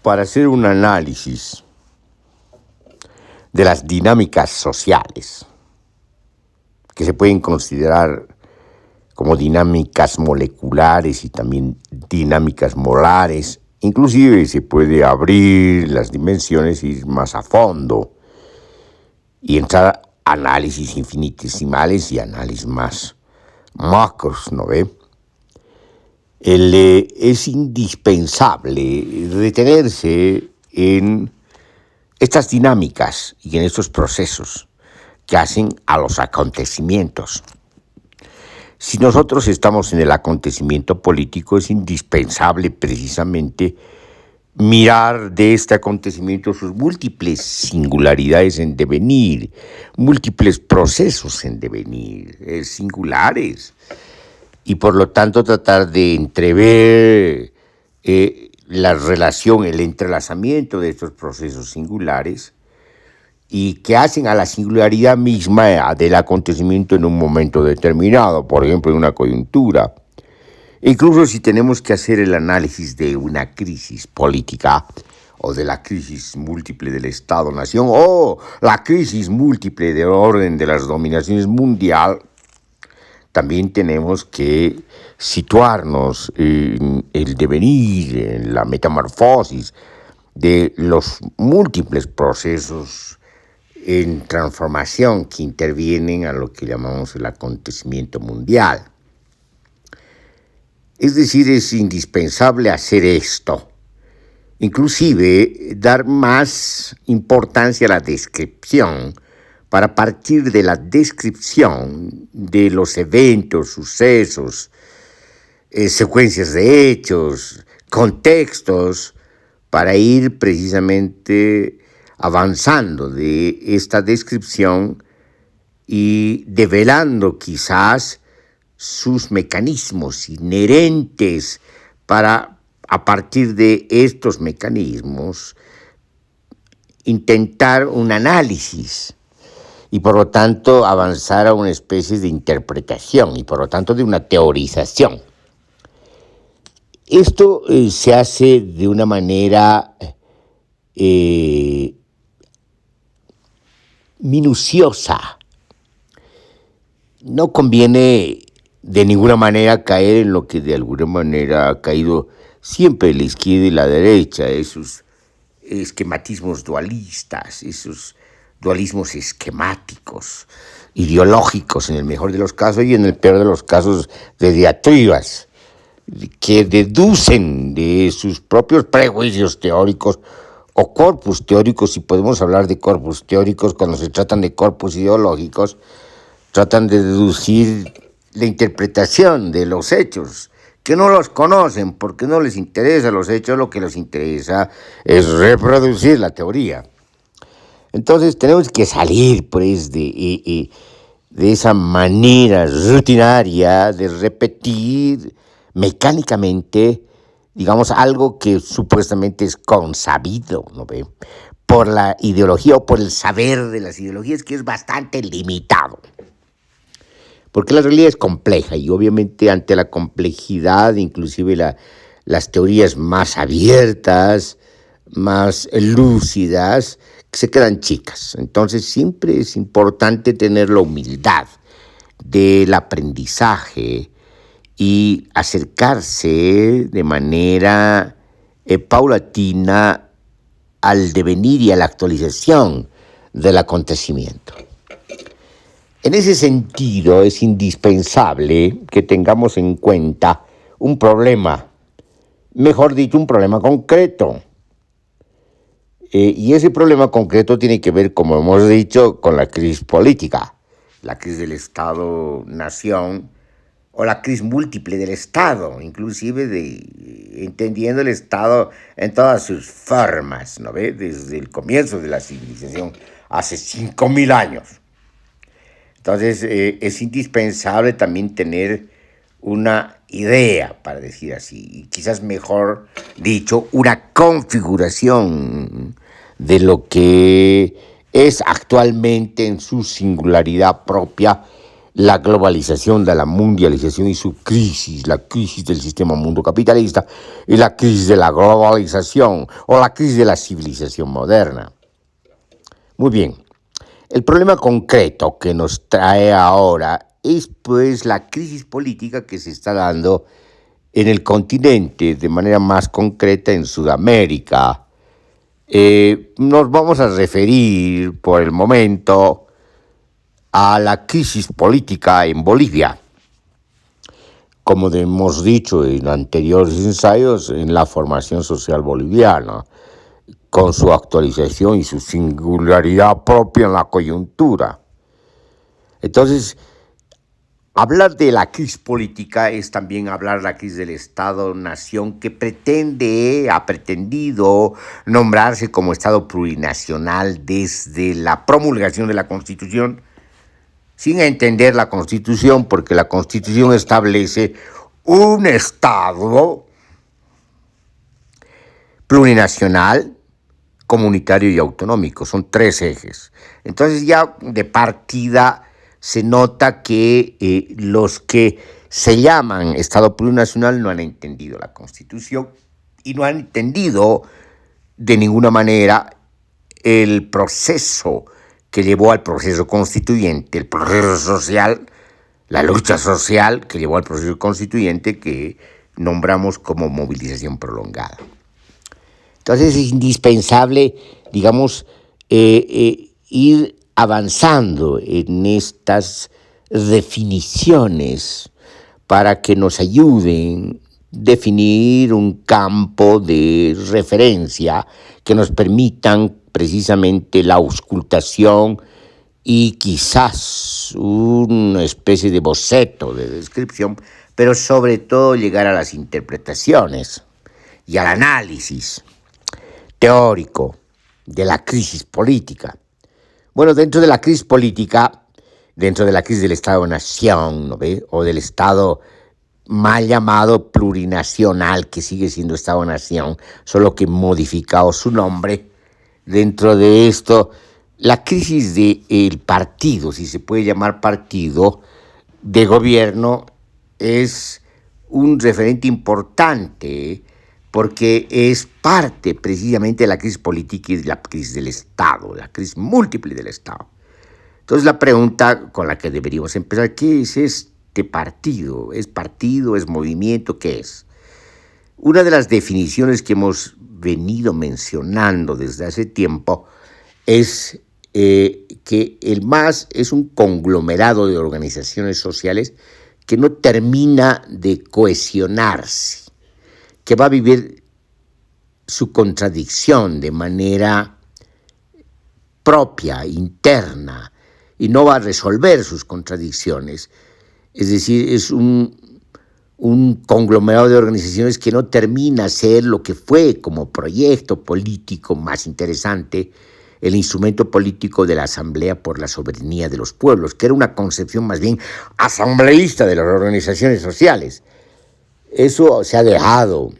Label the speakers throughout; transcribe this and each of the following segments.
Speaker 1: para hacer un análisis de las dinámicas sociales, que se pueden considerar como dinámicas moleculares y también dinámicas molares. Inclusive se puede abrir las dimensiones, ir más a fondo y entrar a análisis infinitesimales y análisis más macros, ¿no ve? Es indispensable detenerse en estas dinámicas y en estos procesos que hacen a los acontecimientos. Si nosotros estamos en el acontecimiento político, es indispensable precisamente mirar de este acontecimiento sus múltiples singularidades en devenir, múltiples procesos en devenir, singulares, y por lo tanto tratar de entrever la relación, el entrelazamiento de estos procesos singulares y que hacen a la singularidad misma del acontecimiento en un momento determinado, por ejemplo en una coyuntura. Incluso si tenemos que hacer el análisis de una crisis política o de la crisis múltiple del Estado-Nación o la crisis múltiple del orden de las dominaciones mundial, también tenemos que situarnos en el devenir, en la metamorfosis de los múltiples procesos en transformación que intervienen a lo que llamamos el acontecimiento mundial. Es decir, es indispensable hacer esto, inclusive dar más importancia a la descripción, para partir de la descripción de los eventos, sucesos, secuencias de hechos, contextos, para ir precisamente avanzando de esta descripción y develando quizás sus mecanismos inherentes para, a partir de estos mecanismos, intentar un análisis y por lo tanto avanzar a una especie de interpretación y por lo tanto de una teorización. Esto se hace de una manera minuciosa. No conviene de ninguna manera caer en lo que de alguna manera ha caído siempre la izquierda y la derecha, esos esquematismos dualistas, esos dualismos esquemáticos, ideológicos en el mejor de los casos y en el peor de los casos de diatribas, que deducen de sus propios prejuicios teóricos o corpus teóricos, si podemos hablar de corpus teóricos cuando se tratan de corpus ideológicos, tratan de deducir la interpretación de los hechos, que no los conocen porque no les interesa los hechos, lo que les interesa es reproducir la teoría. Entonces tenemos que salir pues de esa manera rutinaria de repetir mecánicamente, digamos, algo que supuestamente es consabido, ¿no ve?, por la ideología o por el saber de las ideologías, que es bastante limitado. Porque la realidad es compleja y obviamente ante la complejidad, inclusive las teorías más abiertas, más lúcidas, se quedan chicas. Entonces siempre es importante tener la humildad del aprendizaje y acercarse de manera paulatina al devenir y a la actualización del acontecimiento. En ese sentido, es indispensable que tengamos en cuenta un problema, mejor dicho, un problema concreto. Y ese problema concreto tiene que ver, como hemos dicho, con la crisis política, la crisis del Estado-Nación o la crisis múltiple del Estado, inclusive entendiendo el Estado en todas sus formas, ¿no ve?, desde el comienzo de la civilización, hace 5.000 años. Entonces, es indispensable también tener una idea, para decir así, y quizás mejor dicho, una configuración de lo que es actualmente en su singularidad propia la globalización, de la mundialización y su crisis, la crisis del sistema mundo capitalista y la crisis de la globalización o la crisis de la civilización moderna. Muy bien, el problema concreto que nos trae ahora es pues la crisis política que se está dando en el continente, de manera más concreta en Sudamérica. Nos vamos a referir por el momento a la crisis política en Bolivia. Como hemos dicho en anteriores ensayos, en la formación social boliviana, con su actualización y su singularidad propia en la coyuntura. Entonces, hablar de la crisis política es también hablar de la crisis del Estado-nación que ha pretendido nombrarse como Estado plurinacional desde la promulgación de la Constitución, sin entender la Constitución, porque la Constitución establece un Estado plurinacional, comunitario y autonómico. Son tres ejes. Entonces ya de partida se nota que los que se llaman Estado plurinacional no han entendido la Constitución y no han entendido de ninguna manera el proceso que llevó al proceso constituyente, el proceso social, la lucha social que llevó al proceso constituyente que nombramos como movilización prolongada. Entonces es indispensable, digamos, ir avanzando en estas definiciones para que nos ayuden a definir un campo de referencia que nos permitan precisamente la auscultación y quizás una especie de boceto de descripción, pero sobre todo llegar a las interpretaciones y al análisis teórico de la crisis política. Bueno, dentro de la crisis política, dentro de la crisis del Estado-nación, ¿no ve? O del Estado mal llamado plurinacional, que sigue siendo Estado-nación, solo que modificado su nombre. Dentro de esto, la crisis del partido, si se puede llamar partido, de gobierno, es un referente importante porque es parte precisamente de la crisis política y de la crisis del Estado, la crisis múltiple del Estado. Entonces la pregunta con la que deberíamos empezar, ¿qué es este partido? ¿Es partido? ¿Es movimiento? ¿Qué es? Una de las definiciones que hemos venido mencionando desde hace tiempo es que el MAS es un conglomerado de organizaciones sociales que no termina de cohesionarse, que va a vivir su contradicción de manera propia, interna, y no va a resolver sus contradicciones. Es decir, es un conglomerado de organizaciones que no termina a ser lo que fue como proyecto político más interesante, el instrumento político de la Asamblea por la Soberanía de los Pueblos, que era una concepción más bien asambleísta de las organizaciones sociales. Eso se ha dejado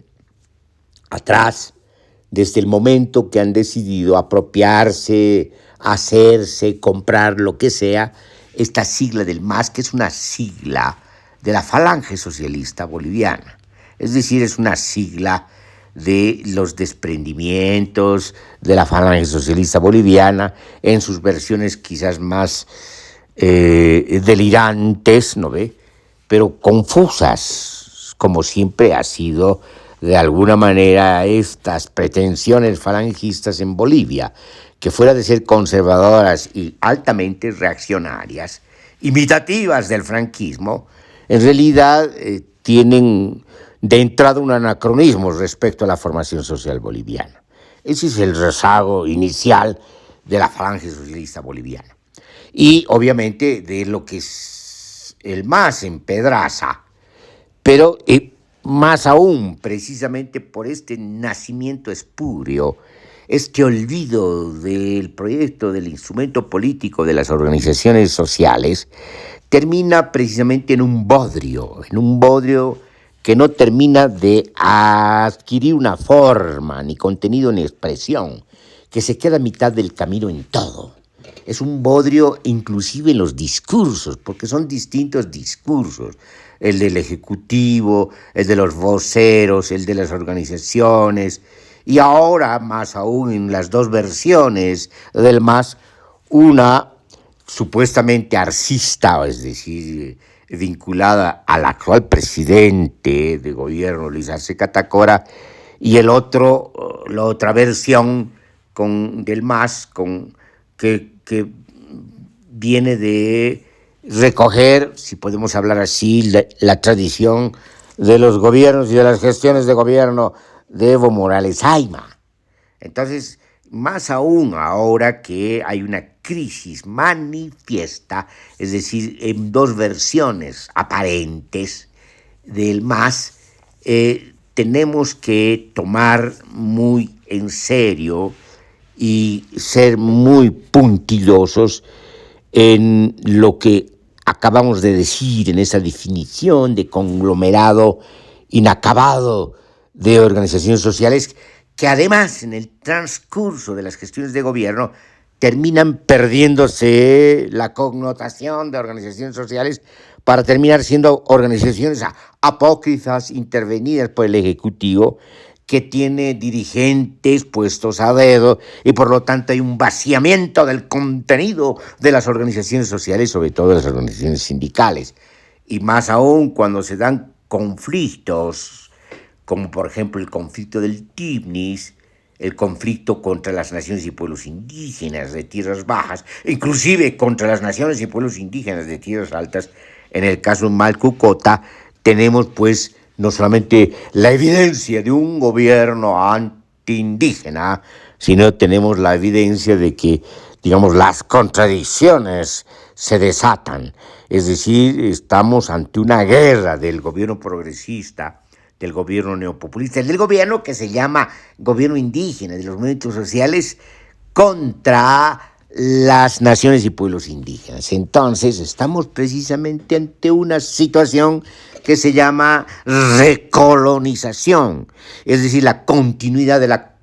Speaker 1: atrás desde el momento que han decidido apropiarse, hacerse, comprar, lo que sea, esta sigla del MAS, que es una sigla de la Falange Socialista Boliviana. Es decir, es una sigla de los desprendimientos de la Falange Socialista Boliviana en sus versiones quizás más delirantes, ¿no ve? Pero confusas, como siempre ha sido de alguna manera estas pretensiones falangistas en Bolivia, que fuera de ser conservadoras y altamente reaccionarias, imitativas del franquismo, en realidad tienen de entrada un anacronismo respecto a la formación social boliviana. Ese es el rezago inicial de la Falange Socialista Boliviana. Y obviamente de lo que es el MAS en Pedraza, pero más aún, precisamente por este nacimiento espurio, este olvido del proyecto, del instrumento político de las organizaciones sociales, termina precisamente en un bodrio que no termina de adquirir una forma, ni contenido, ni expresión, que se queda a mitad del camino en todo. es un bodrio inclusive en los discursos, porque son distintos discursos, el del Ejecutivo, el de los voceros, el de las organizaciones, y ahora más aún en las dos versiones del MAS, una supuestamente arcista, es decir, vinculada al actual presidente de gobierno, Luis Arce Catacora, y el otro, la otra versión del MAS, que viene de recoger, si podemos hablar así, la tradición de los gobiernos y de las gestiones de gobierno de Evo Morales Ayma. Entonces, más aún ahora que hay una crisis manifiesta, es decir, en dos versiones aparentes del MAS, tenemos que tomar muy en serio y ser muy puntillosos en lo que acabamos de decir, en esa definición de conglomerado inacabado de organizaciones sociales, que además en el transcurso de las gestiones de gobierno terminan perdiéndose la connotación de organizaciones sociales para terminar siendo organizaciones apócrifas intervenidas por el Ejecutivo, que tiene dirigentes puestos a dedo y por lo tanto hay un vaciamiento del contenido de las organizaciones sociales, sobre todo de las organizaciones sindicales. Y más aún cuando se dan conflictos, como por ejemplo el conflicto del TIBNIS, el conflicto contra las naciones y pueblos indígenas de tierras bajas, inclusive contra las naciones y pueblos indígenas de tierras altas. En el caso de Malcucota tenemos pues no solamente la evidencia de un gobierno antiindígena, sino tenemos la evidencia de que, digamos, las contradicciones se desatan. Es decir, estamos ante una guerra del gobierno progresista, del gobierno neopopulista, del gobierno que se llama gobierno indígena, de los movimientos sociales, contra las naciones y pueblos indígenas. Entonces, estamos precisamente ante una situación que se llama recolonización, es decir, la continuidad de la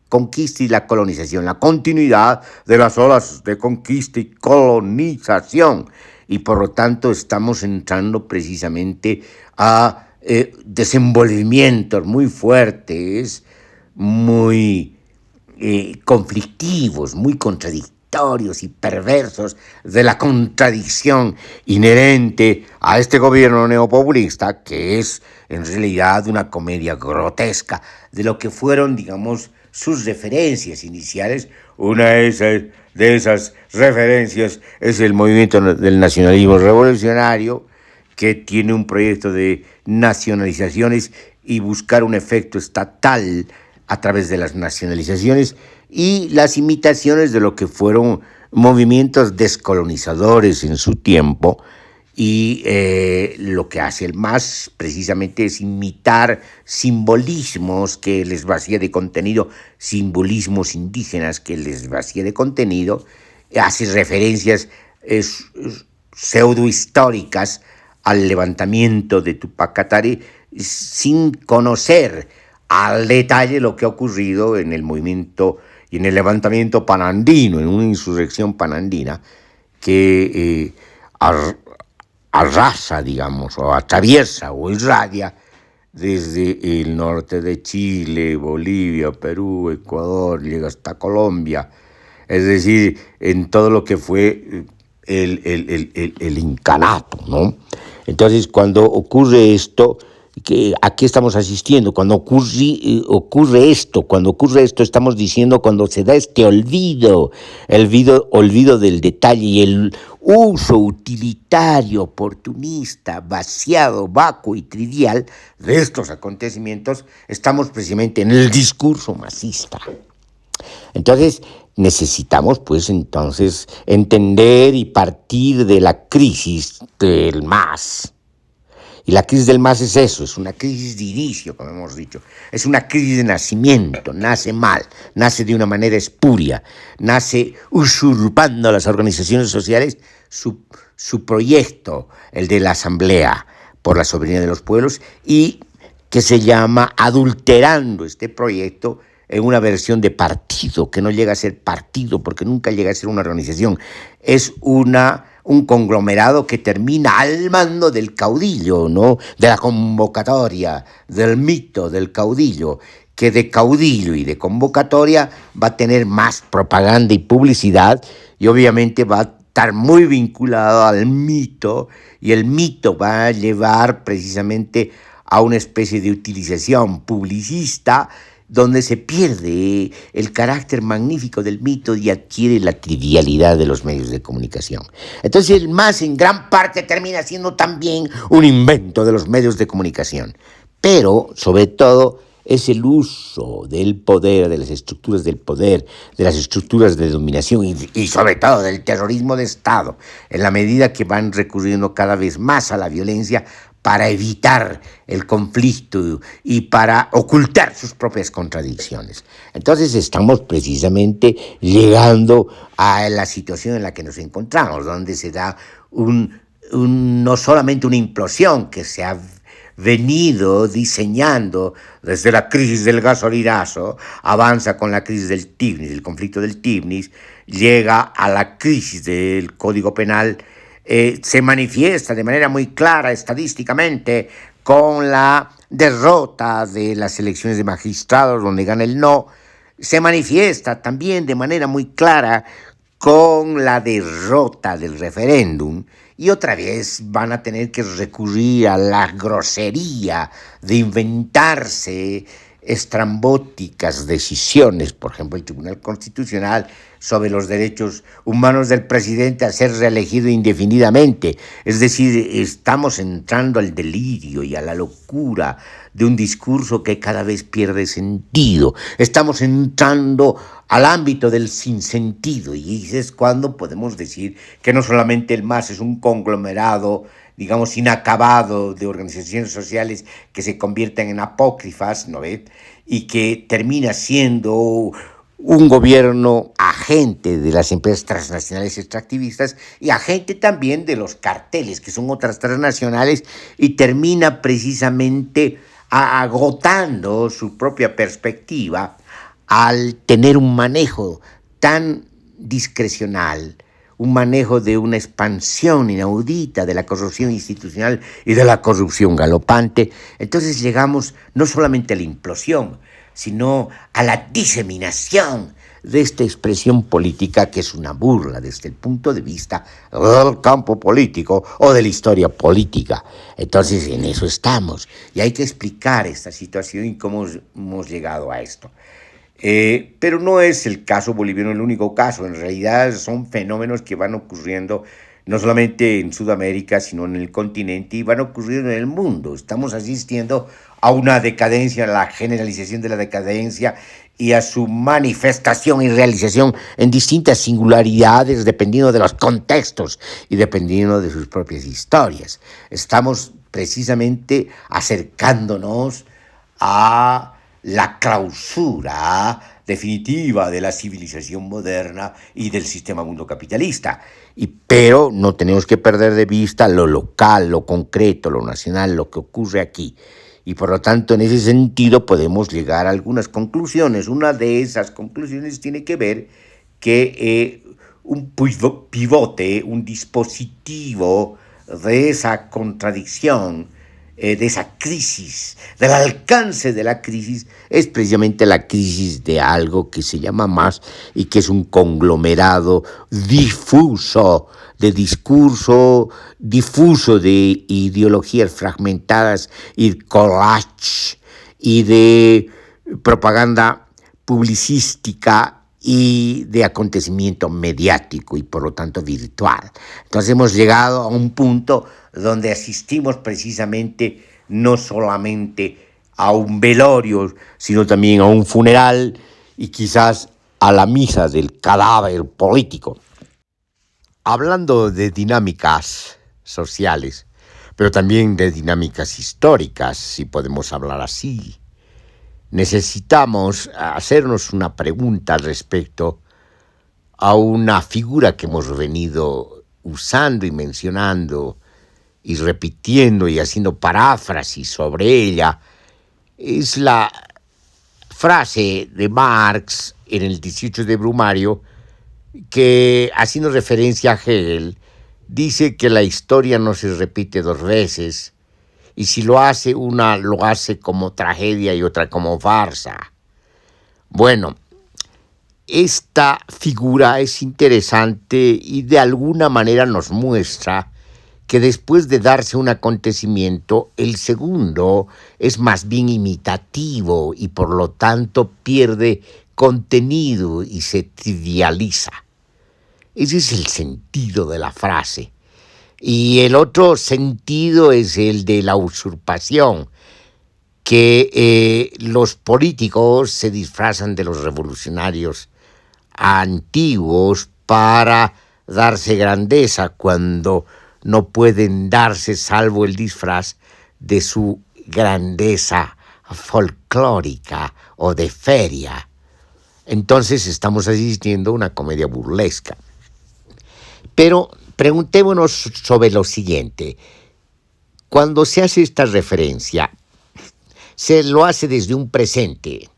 Speaker 1: conquista y la colonización, la continuidad de las olas de conquista y colonización, y por lo tanto estamos entrando precisamente a desenvolvimientos muy fuertes, muy conflictivos, muy contradictorios y perversos de la contradicción inherente a este gobierno neopopulista, que es en realidad una comedia grotesca de lo que fueron, digamos, sus referencias iniciales. Una de esas referencias es el movimiento del nacionalismo revolucionario, que tiene un proyecto de nacionalizaciones y buscar un efecto estatal a través de las nacionalizaciones, y las imitaciones de lo que fueron movimientos descolonizadores en su tiempo. Y lo que hace el MAS precisamente es imitar simbolismos que les vacía de contenido, simbolismos indígenas que les vacía de contenido, hace referencias pseudohistóricas al levantamiento de Tupac Katari, sin conocer al detalle lo que ha ocurrido en el movimiento y en el levantamiento panandino, en una insurrección panandina que arrasa, digamos, o atraviesa o irradia desde el norte de Chile, Bolivia, Perú, Ecuador, llega hasta Colombia, es decir, en todo lo que fue el incanato, ¿no? Entonces, cuando ocurre esto, ¿a qué estamos asistiendo? Cuando ocurre esto, estamos diciendo cuando se da este olvido del detalle y el uso utilitario, oportunista, vaciado, vacuo y trivial de estos acontecimientos, estamos precisamente en el discurso masista. Entonces, necesitamos pues entonces entender y partir de la crisis del MAS. Y la crisis del MAS es eso, es una crisis de inicio, como hemos dicho. Es una crisis de nacimiento, nace mal, nace de una manera espuria, nace usurpando a las organizaciones sociales su proyecto, el de la Asamblea por la Soberanía de los Pueblos, y que se llama adulterando este proyecto en una versión de partido, que no llega a ser partido porque nunca llega a ser una organización. Es un conglomerado que termina al mando del caudillo, ¿no? De la convocatoria, del mito del caudillo, que de caudillo y de convocatoria va a tener más propaganda y publicidad, y obviamente va a estar muy vinculado al mito, y el mito va a llevar precisamente a una especie de utilización publicista donde se pierde el carácter magnífico del mito y adquiere la trivialidad de los medios de comunicación. Entonces el MAS en gran parte termina siendo también un invento de los medios de comunicación, pero sobre todo es el uso del poder, de las estructuras del poder, de las estructuras de dominación y sobre todo del terrorismo de Estado, en la medida que van recurriendo cada vez más a la violencia para evitar el conflicto y para ocultar sus propias contradicciones. Entonces estamos precisamente llegando a la situación en la que nos encontramos, donde se da no solamente una implosión que se ha venido diseñando desde la crisis del gasolinazo, avanza con la crisis del Tifnis, el conflicto del Tifnis, llega a la crisis del Código Penal, se manifiesta de manera muy clara estadísticamente con la derrota de las elecciones de magistrados donde gana el no, se manifiesta también de manera muy clara con la derrota del referéndum, y otra vez van a tener que recurrir a la grosería de inventarse estrambóticas decisiones, por ejemplo el Tribunal Constitucional sobre los derechos humanos del presidente a ser reelegido indefinidamente. Es decir, estamos entrando al delirio y a la locura de un discurso que cada vez pierde sentido. Estamos entrando al ámbito del sinsentido, y es cuando podemos decir que no solamente el MAS es un conglomerado, digamos, inacabado de organizaciones sociales que se convierten en apócrifas, ¿no ves? Y que termina siendo un gobierno agente de las empresas transnacionales extractivistas y agente también de los carteles, que son otras transnacionales, y termina precisamente agotando su propia perspectiva al tener un manejo tan discrecional, un manejo de una expansión inaudita de la corrupción institucional y de la corrupción galopante. Entonces llegamos no solamente a la implosión, sino a la diseminación de esta expresión política que es una burla desde el punto de vista del campo político o de la historia política. Entonces en eso estamos, y hay que explicar esta situación y cómo hemos llegado a esto. Pero no es el caso boliviano el único caso. En realidad son fenómenos que van ocurriendo no solamente en Sudamérica, sino en el continente, y van ocurriendo en el mundo. Estamos asistiendo a una decadencia, a la generalización de la decadencia y a su manifestación y realización en distintas singularidades, dependiendo de los contextos y dependiendo de sus propias historias. Estamos precisamente acercándonos a la clausura definitiva de la civilización moderna y del sistema mundo capitalista. Pero no tenemos que perder de vista lo local, lo concreto, lo nacional, lo que ocurre aquí. Y por lo tanto, en ese sentido podemos llegar a algunas conclusiones. Una de esas conclusiones tiene que ver que un pivote, un dispositivo de esa contradicción, de esa crisis, del alcance de la crisis, es precisamente la crisis de algo que se llama MAS y que es un conglomerado difuso de discurso, difuso de ideologías fragmentadas y collage y de propaganda publicística y de acontecimiento mediático y por lo tanto virtual. Entonces hemos llegado a un punto donde asistimos precisamente no solamente a un velorio, sino también a un funeral y quizás a la misa del cadáver político. Hablando de dinámicas sociales, pero también de dinámicas históricas, si podemos hablar así, necesitamos hacernos una pregunta al respecto a una figura que hemos venido usando y mencionando y repitiendo y haciendo paráfrasis sobre ella. Es la frase de Marx en el 18 de Brumario, que haciendo referencia a Hegel, dice que la historia no se repite dos veces, y si lo hace, una lo hace como tragedia y otra como farsa. Bueno, esta figura es interesante y de alguna manera nos muestra que después de darse un acontecimiento, el segundo es más bien imitativo y por lo tanto pierde contenido y se trivializa. Ese es el sentido de la frase. Y el otro sentido es el de la usurpación, que los políticos se disfrazan de los revolucionarios antiguos para darse grandeza cuando no pueden darse salvo el disfraz de su grandeza folclórica o de feria. Entonces estamos asistiendo a una comedia burlesca. Pero preguntémonos sobre lo siguiente. Cuando se hace esta referencia, se lo hace desde un presente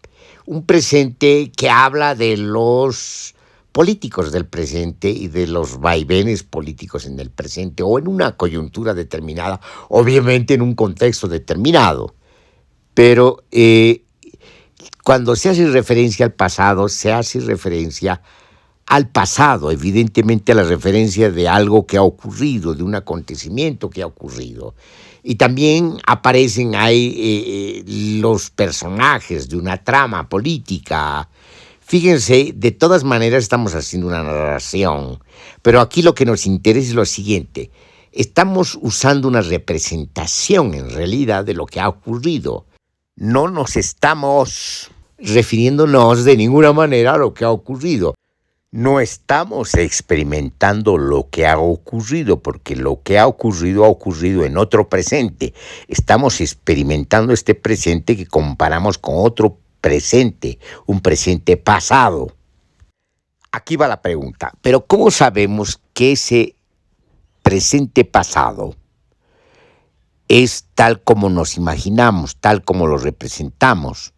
Speaker 1: que habla de los políticos del presente y de los vaivenes políticos en el presente o en una coyuntura determinada, obviamente en un contexto determinado. Pero cuando se hace referencia al pasado, se hace referencia al pasado, evidentemente a la referencia de algo que ha ocurrido, de un acontecimiento que ha ocurrido. Y también aparecen ahí los personajes de una trama política. Fíjense, de todas maneras estamos haciendo una narración, pero aquí lo que nos interesa es lo siguiente. Estamos usando una representación en realidad de lo que ha ocurrido. No nos estamos refiriéndonos de ninguna manera a lo que ha ocurrido. No estamos experimentando lo que ha ocurrido, porque lo que ha ocurrido en otro presente. Estamos experimentando este presente que comparamos con otro presente, un presente pasado. Aquí va la pregunta, pero ¿cómo sabemos que ese presente pasado es tal como nos imaginamos, tal como lo representamos,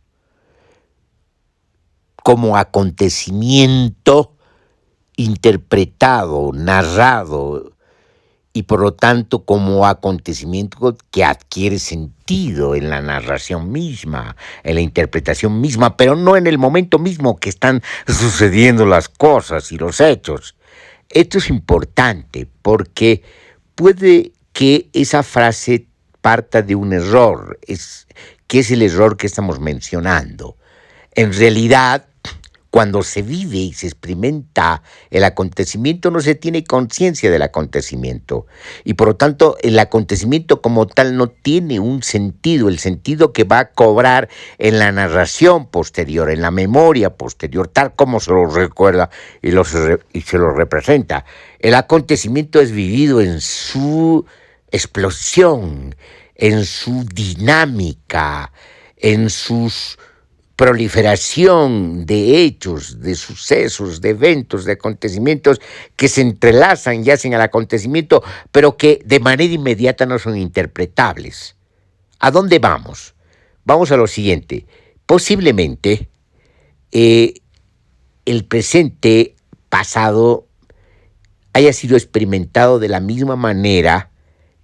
Speaker 1: como acontecimiento interpretado, narrado, y por lo tanto como acontecimiento que adquiere sentido en la narración misma, en la interpretación misma, pero no en el momento mismo que están sucediendo las cosas y los hechos? Esto es importante porque puede que esa frase parta de un error, que es el error que estamos mencionando. En realidad, cuando se vive y se experimenta el acontecimiento, no se tiene conciencia del acontecimiento. Y por lo tanto, el acontecimiento como tal no tiene un sentido, el sentido que va a cobrar en la narración posterior, en la memoria posterior, tal como se lo recuerda y se lo representa. El acontecimiento es vivido en su explosión, en su dinámica, en sus proliferación de hechos, de sucesos, de eventos, de acontecimientos que se entrelazan y hacen al acontecimiento, pero que de manera inmediata no son interpretables. ¿A dónde vamos? Vamos a lo siguiente. Posiblemente el presente pasado haya sido experimentado de la misma manera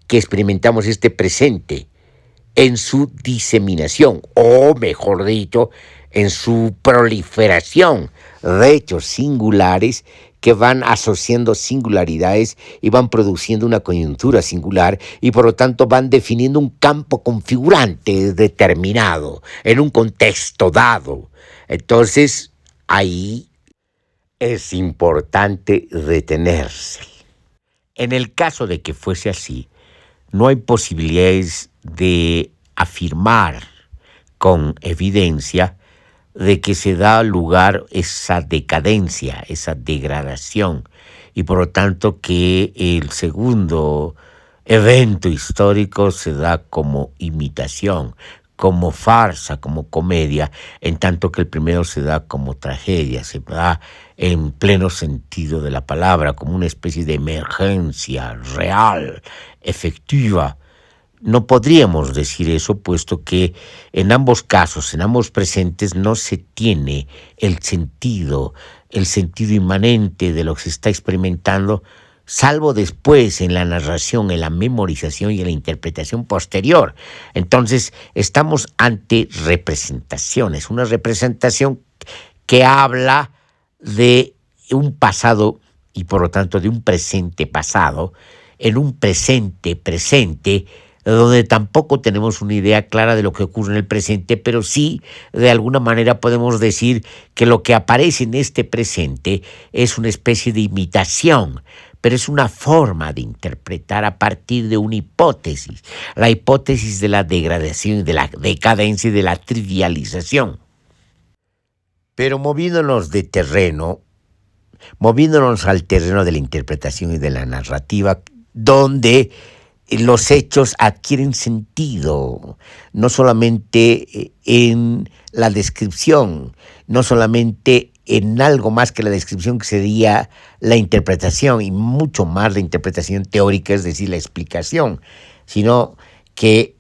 Speaker 1: que experimentamos este presente, en su diseminación, o mejor dicho, en su proliferación de hechos singulares que van asociando singularidades y van produciendo una coyuntura singular y por lo tanto van definiendo un campo configurante determinado, en un contexto dado. Entonces, ahí es importante detenerse. En el caso de que fuese así, no hay posibilidades de afirmar con evidencia de que se da lugar esa decadencia, esa degradación, y por lo tanto que el segundo evento histórico se da como imitación, como farsa, como comedia, en tanto que el primero se da como tragedia, se da en pleno sentido de la palabra, como una especie de emergencia real, efectiva, no podríamos decir eso, puesto que en ambos casos, en ambos presentes, no se tiene el sentido inmanente de lo que se está experimentando, salvo después en la narración, en la memorización y en la interpretación posterior. Entonces, estamos ante representaciones, una representación que habla de un pasado y por lo tanto de un presente pasado, en un presente presente, donde tampoco tenemos una idea clara de lo que ocurre en el presente, pero sí, de alguna manera podemos decir que lo que aparece en este presente es una especie de imitación, pero es una forma de interpretar a partir de una hipótesis, la hipótesis de la degradación, de la decadencia y de la trivialización. Pero moviéndonos al terreno de la interpretación y de la narrativa, donde los hechos adquieren sentido, no solamente en la descripción, no solamente en algo más que la descripción, que sería la interpretación, y mucho más la interpretación teórica, es decir, la explicación, sino que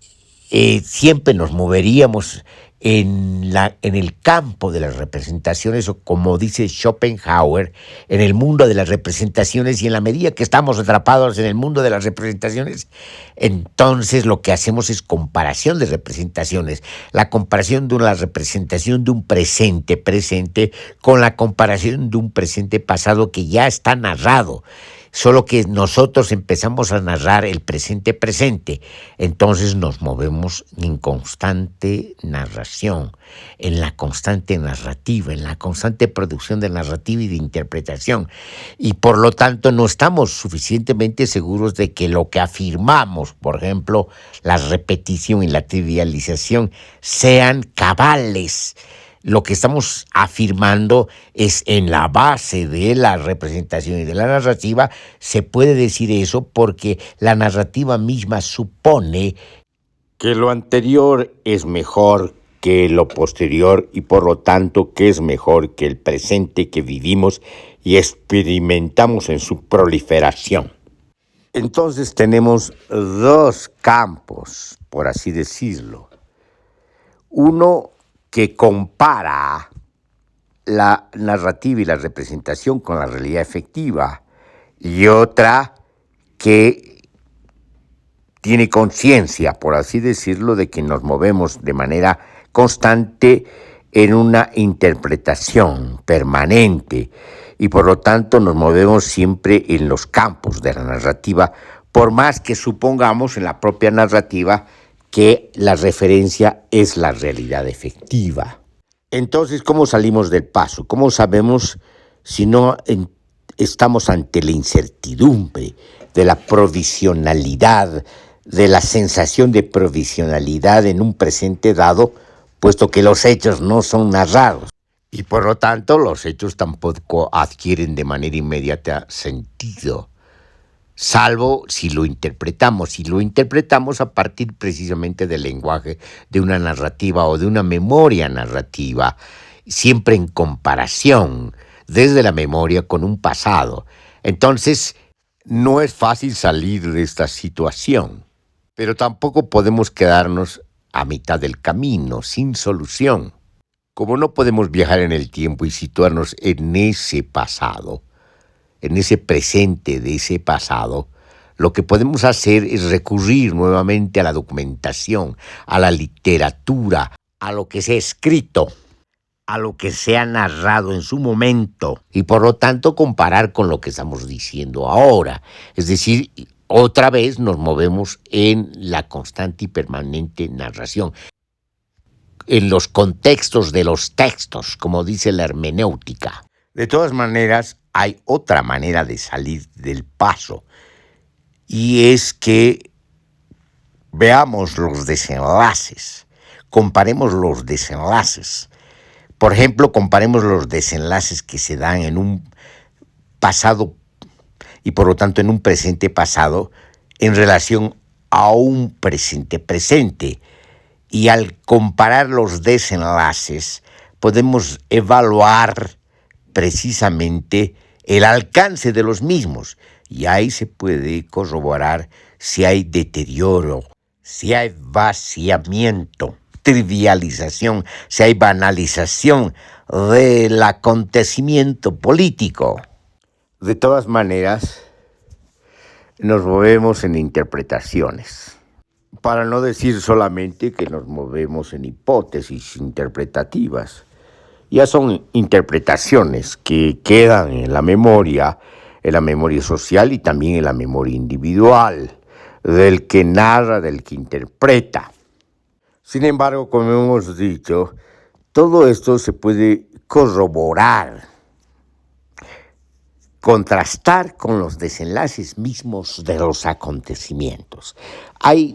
Speaker 1: siempre nos moveríamos en el campo de las representaciones, o como dice Schopenhauer, en el mundo de las representaciones, y en la medida que estamos atrapados en el mundo de las representaciones, entonces lo que hacemos es comparación de representaciones, la comparación de la representación de un presente presente con la comparación de un presente pasado que ya está narrado. Solo que nosotros empezamos a narrar el presente presente, entonces nos movemos en constante narración, en la constante narrativa, en la constante producción de narrativa y de interpretación, y por lo tanto no estamos suficientemente seguros de que lo que afirmamos, por ejemplo, la repetición y la trivialización, sean cabales. Lo que estamos afirmando es en la base de la representación y de la narrativa. Se puede decir eso porque la narrativa misma supone que lo anterior es mejor que lo posterior, y por lo tanto que es mejor que el presente que vivimos y experimentamos en su proliferación. Entonces tenemos dos campos, por así decirlo. Uno que compara la narrativa y la representación con la realidad efectiva, y otra que tiene conciencia, por así decirlo, de que nos movemos de manera constante en una interpretación permanente, y por lo tanto nos movemos siempre en los campos de la narrativa, por más que supongamos en la propia narrativa que la referencia es la realidad efectiva. Entonces, ¿cómo salimos del paso? ¿Cómo sabemos si no estamos ante la incertidumbre de la provisionalidad, de la sensación de provisionalidad en un presente dado, puesto que los hechos no son narrados? Y por lo tanto, los hechos tampoco adquieren de manera inmediata sentido, salvo si lo interpretamos a partir precisamente del lenguaje de una narrativa o de una memoria narrativa, siempre en comparación desde la memoria con un pasado. Entonces, no es fácil salir de esta situación, pero tampoco podemos quedarnos a mitad del camino, sin solución. Como no podemos viajar en el tiempo y situarnos en ese pasado, en ese presente de ese pasado, lo que podemos hacer es recurrir nuevamente a la documentación, a la literatura, a lo que se ha escrito, a lo que se ha narrado en su momento, y por lo tanto comparar con lo que estamos diciendo ahora. Es decir, otra vez nos movemos en la constante y permanente narración, en los contextos de los textos, como dice la hermenéutica. De todas maneras, hay otra manera de salir del paso, y es que veamos los desenlaces, comparemos los desenlaces. Por ejemplo, comparemos los desenlaces que se dan en un pasado y por lo tanto en un presente pasado en relación a un presente presente. Y al comparar los desenlaces podemos evaluar precisamente el alcance de los mismos, y ahí se puede corroborar si hay deterioro, si hay vaciamiento, trivialización, si hay banalización del acontecimiento político. De todas maneras, nos movemos en interpretaciones. Para no decir solamente que nos movemos en hipótesis interpretativas. Ya son interpretaciones que quedan en la memoria social y también en la memoria individual, del que narra, del que interpreta. Sin embargo, como hemos dicho, todo esto se puede corroborar, contrastar con los desenlaces mismos de los acontecimientos.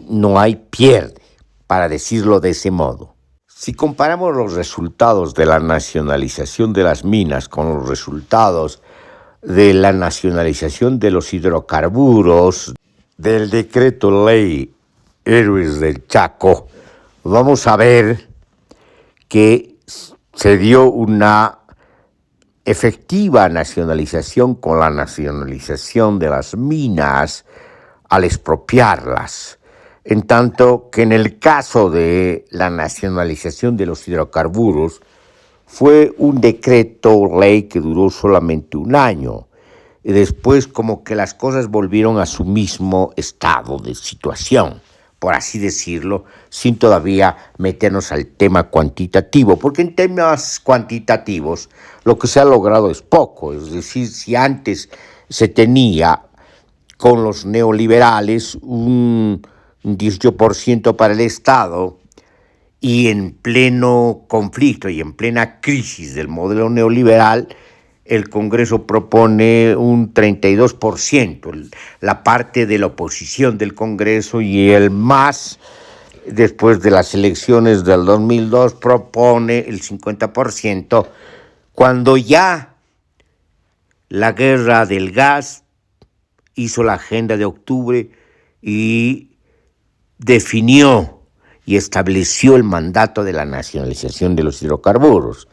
Speaker 1: No hay pierde, para decirlo de ese modo. Si comparamos los resultados de la nacionalización de las minas con los resultados de la nacionalización de los hidrocarburos, del decreto ley Héroes del Chaco, vamos a ver que se dio una efectiva nacionalización con la nacionalización de las minas al expropiarlas. En tanto que en el caso de la nacionalización de los hidrocarburos, fue un decreto ley que duró solamente un año. Y después como que las cosas volvieron a su mismo estado de situación, por así decirlo, sin todavía meternos al tema cuantitativo, porque en temas cuantitativos lo que se ha logrado es poco. Es decir, si antes se tenía con los neoliberales un 18% para el Estado, y en pleno conflicto y en plena crisis del modelo neoliberal, el Congreso propone un 32%, la parte de la oposición del Congreso, y el MAS, después de las elecciones del 2002, propone el 50%, cuando ya la guerra del gas hizo la agenda de octubre y definió y estableció el mandato de la nacionalización de los hidrocarburos.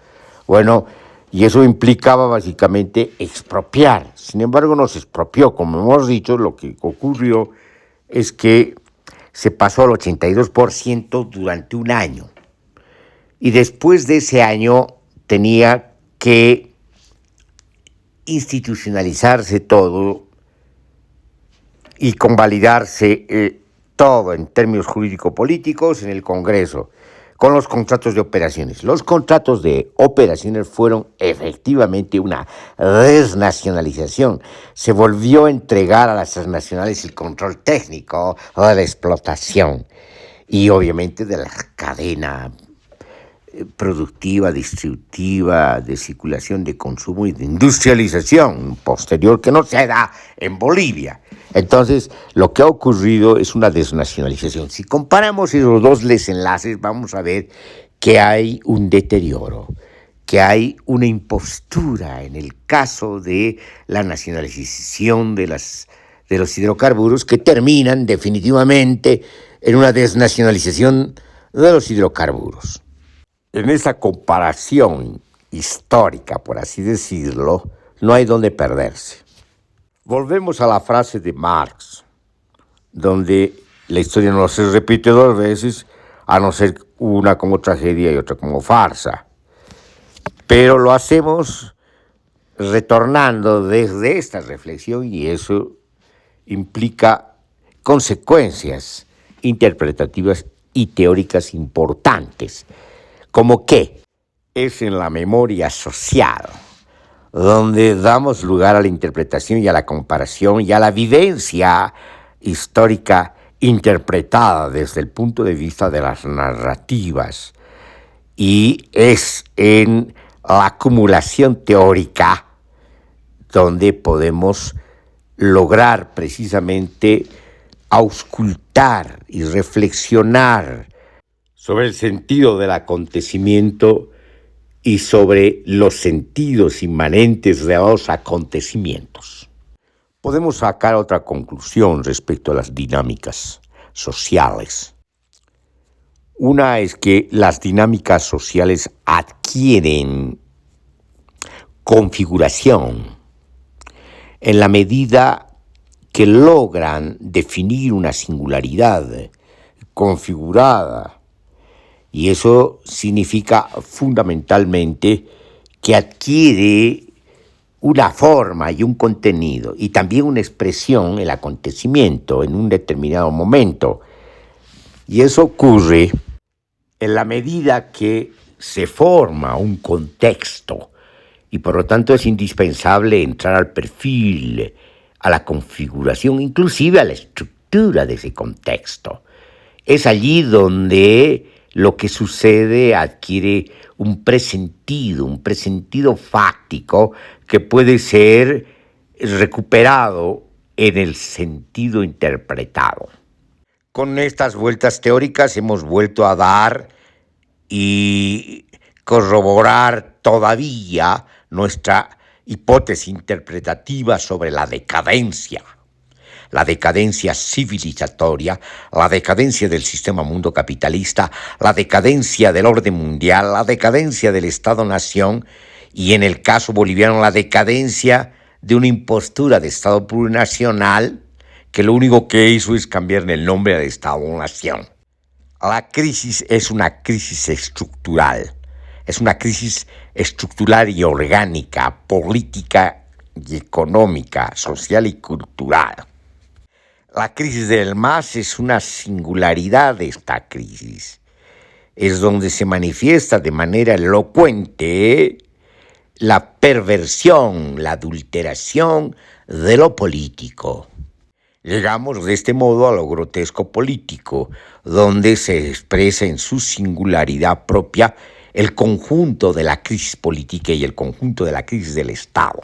Speaker 1: Bueno, y eso implicaba básicamente expropiar. Sin embargo, no se expropió. Como hemos dicho, lo que ocurrió es que se pasó al 82% durante un año. Y después de ese año tenía que institucionalizarse todo y convalidarse todo en términos jurídico-políticos en el Congreso, con los contratos de operaciones. Los contratos de operaciones fueron efectivamente una desnacionalización. Se volvió a entregar a las transnacionales el control técnico de la explotación y obviamente de la cadena productiva, distributiva, de circulación, de consumo y de industrialización posterior que no se da en Bolivia. Entonces, lo que ha ocurrido es una desnacionalización. Si comparamos esos dos desenlaces, vamos a ver que hay un deterioro, que hay una impostura en el caso de la nacionalización de los hidrocarburos, que terminan definitivamente en una desnacionalización de los hidrocarburos. En esa comparación histórica, por así decirlo, no hay donde perderse. Volvemos a la frase de Marx, donde la historia no se repite dos veces, a no ser una como tragedia y otra como farsa. Pero lo hacemos retornando desde esta reflexión, y eso implica consecuencias interpretativas y teóricas importantes, como que es en la memoria social donde damos lugar a la interpretación y a la comparación y a la vivencia histórica interpretada desde el punto de vista de las narrativas. Y es en la acumulación teórica donde podemos lograr precisamente auscultar y reflexionar sobre el sentido del acontecimiento y sobre los sentidos inmanentes de los acontecimientos. Podemos sacar otra conclusión respecto a las dinámicas sociales. Una es que las dinámicas sociales adquieren configuración en la medida que logran definir una singularidad configurada. Y eso significa fundamentalmente que adquiere una forma y un contenido y también una expresión, el acontecimiento en un determinado momento. Y eso ocurre en la medida que se forma un contexto y por lo tanto es indispensable entrar al perfil, a la configuración, inclusive a la estructura de ese contexto. Es allí donde lo que sucede adquiere un presentido fáctico que puede ser recuperado en el sentido interpretado. Con estas vueltas teóricas hemos vuelto a dar y corroborar todavía nuestra hipótesis interpretativa sobre la decadencia civilizatoria, la decadencia del sistema mundo capitalista, la decadencia del orden mundial, la decadencia del Estado-nación y, en el caso boliviano, la decadencia de una impostura de Estado plurinacional que lo único que hizo es cambiarle el nombre al Estado-nación. La crisis es una crisis estructural. Es una crisis estructural y orgánica, política y económica, social y cultural. La crisis del MAS es una singularidad de esta crisis. Es donde se manifiesta de manera elocuente la perversión, la adulteración de lo político. Llegamos de este modo a lo grotesco político, donde se expresa en su singularidad propia el conjunto de la crisis política y el conjunto de la crisis del Estado.